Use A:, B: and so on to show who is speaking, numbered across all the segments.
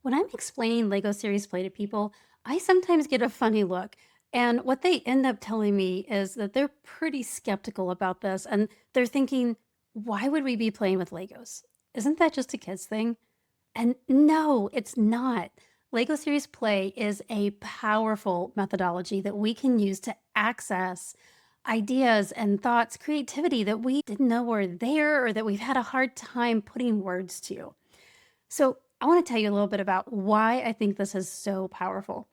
A: When I'm explaining Lego Series Play to people, I sometimes get a funny look. And what they end up telling me is that they're pretty skeptical about this. And they're thinking, why would we be playing with Legos? Isn't that just a kid's thing? And no, it's not. Lego Series Play is a powerful methodology that we can use to access ideas and thoughts, creativity that we didn't know were there or that we've had a hard time putting words to. So, I want to tell you a little bit about why I think this is so powerful.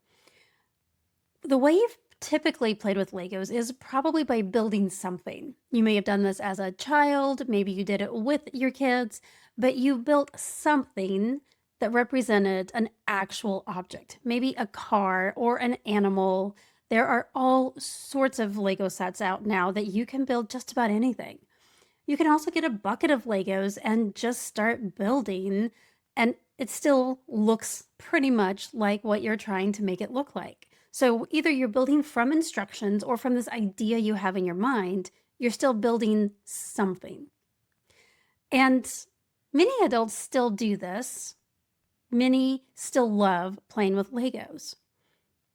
A: The way you've typically played with Legos is probably by building something. You may have done this as a child, maybe you did it with your kids, but you built something that represented an actual object, maybe a car or an animal. There are all sorts of Lego sets out now that you can build just about anything. You can also get a bucket of Legos and just start building, and it still looks pretty much like what you're trying to make it look like. So either you're building from instructions or from this idea you have in your mind, you're still building something. And many adults still do this. Many still love playing with Legos.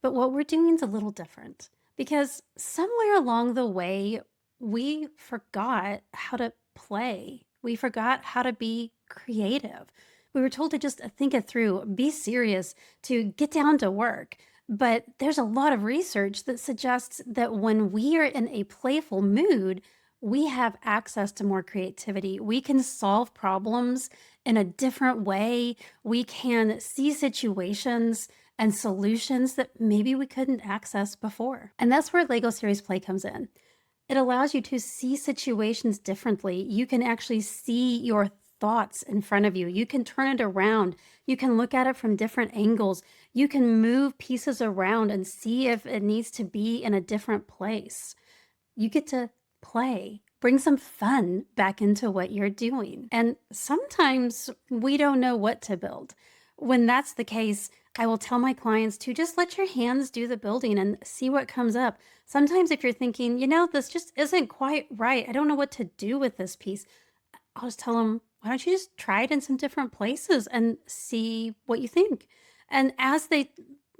A: But what we're doing is a little different because somewhere along the way, we forgot how to play. We forgot how to be creative. We were told to just think it through, be serious, to get down to work. But there's a lot of research that suggests that when we are in a playful mood, we have access to more creativity. We can solve problems in a different way. We can see situations and solutions that maybe we couldn't access before. And that's where Lego Series Play comes in. It allows you to see situations differently. You can actually see your thoughts in front of you. You can turn it around. You can look at it from different angles. You can move pieces around and see if it needs to be in a different place. You get to play. Bring some fun back into what you're doing. And sometimes we don't know what to build. When that's the case, I will tell my clients to just let your hands do the building and see what comes up. Sometimes, if you're thinking, this just isn't quite right, I don't know what to do with this piece, I'll just tell them, why don't you just try it in some different places and see what you think? And as they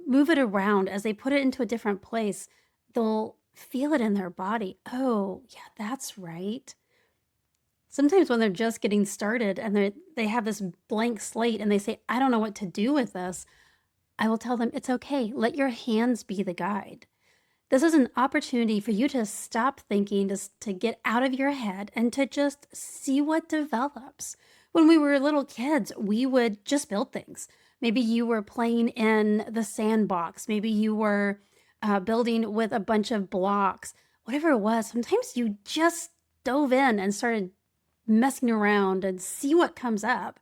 A: move it around, as they put it into a different place, they'll feel it in their body. Oh, yeah, that's right. Sometimes when they're just getting started and they have this blank slate and they say, I don't know what to do with this, I will tell them it's okay. Let your hands be the guide. This is an opportunity for you to stop thinking, to get out of your head and to just see what develops. When we were little kids, we would just build things. Maybe you were playing in the sandbox. Maybe you were building with a bunch of blocks. Whatever it was, sometimes you just dove in and started messing around and see what comes up.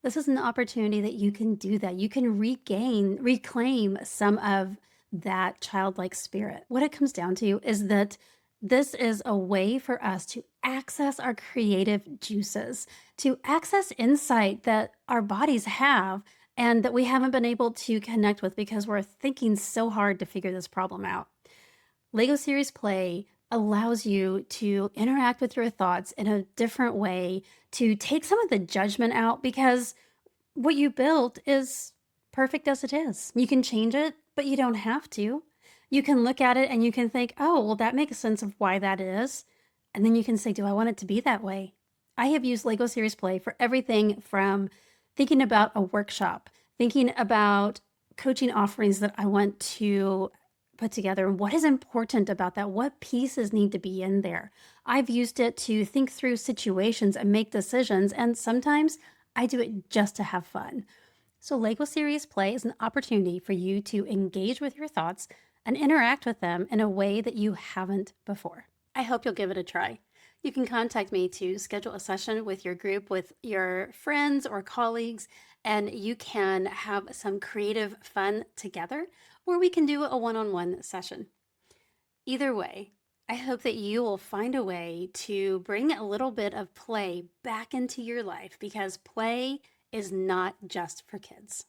A: This is an opportunity that you can do that. You can reclaim some of that childlike spirit. What it comes down to is that this is a way for us to access our creative juices, to access insight that our bodies have and that we haven't been able to connect with because we're thinking so hard to figure this problem out. Lego Series Play allows you to interact with your thoughts in a different way, to take some of the judgment out because what you built is perfect as it is. You can change it, but you don't have to. You can look at it and you can think, oh, well, that makes sense of why that is. And then you can say, do I want it to be that way? I have used Lego Series Play for everything from thinking about a workshop, thinking about coaching offerings that I want to put together and what is important about that, what pieces need to be in there. I've used it to think through situations and make decisions, and sometimes I do it just to have fun. So Lego Series Play is an opportunity for you to engage with your thoughts and interact with them in a way that you haven't before. I hope you'll give it a try. You can contact me to schedule a session with your group, with your friends or colleagues, and you can have some creative fun together, or we can do a one-on-one session. Either way, I hope that you will find a way to bring a little bit of play back into your life because play is not just for kids.